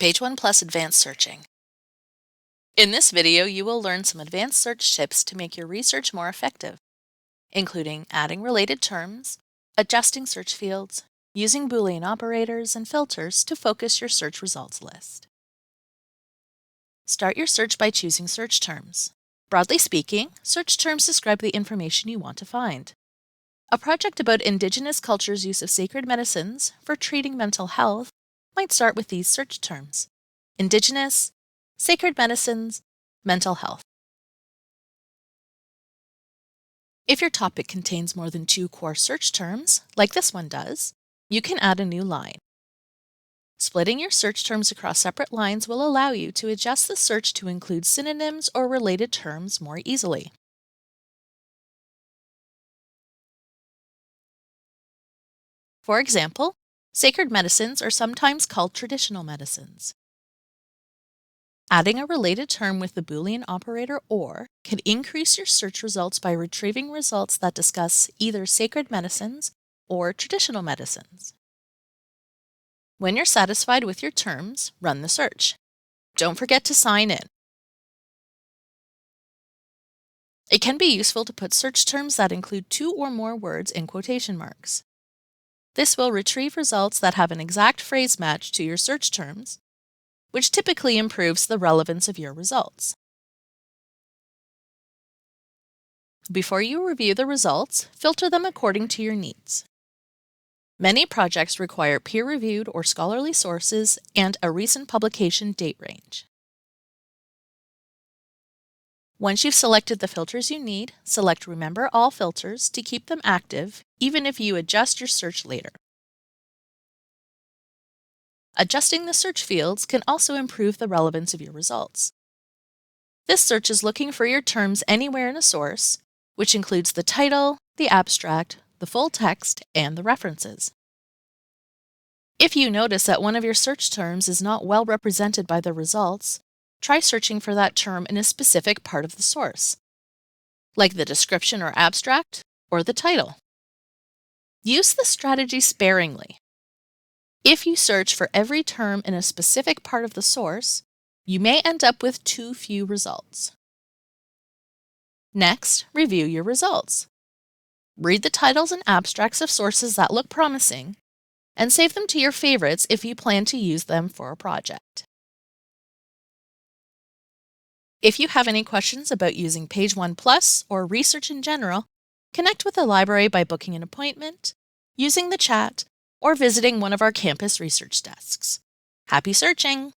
Page One Plus Advanced Searching. In this video, you will learn some advanced search tips to make your research more effective, including adding related terms, adjusting search fields, using Boolean operators and filters to focus your search results list. Start your search by choosing search terms. Broadly speaking, search terms describe the information you want to find. A project about Indigenous cultures' use of sacred medicines for treating mental health might start with these search terms: Indigenous, sacred medicines, mental health. If your topic contains more than 2 core search terms, like this one does, you can add a new line. Splitting your search terms across separate lines will allow you to adjust the search to include synonyms or related terms more easily. For example, sacred medicines are sometimes called traditional medicines. Adding a related term with the Boolean operator OR can increase your search results by retrieving results that discuss either sacred medicines or traditional medicines. When you're satisfied with your terms, run the search. Don't forget to sign in. It can be useful to put search terms that include 2 or more words in quotation marks. This will retrieve results that have an exact phrase match to your search terms, which typically improves the relevance of your results. Before you review the results, filter them according to your needs. Many projects require peer-reviewed or scholarly sources and a recent publication date range. Once you've selected the filters you need, select Remember All Filters to keep them active, even if you adjust your search later. Adjusting the search fields can also improve the relevance of your results. This search is looking for your terms anywhere in a source, which includes the title, the abstract, the full text, and the references. If you notice that one of your search terms is not well represented by the results, try searching for that term in a specific part of the source, like the description or abstract, or the title. Use the strategy sparingly. If you search for every term in a specific part of the source, you may end up with too few results. Next, review your results. Read the titles and abstracts of sources that look promising, and save them to your favorites if you plan to use them for a project. If you have any questions about using Page One Plus or research in general, connect with the library by booking an appointment, using the chat, or visiting one of our campus research desks. Happy searching!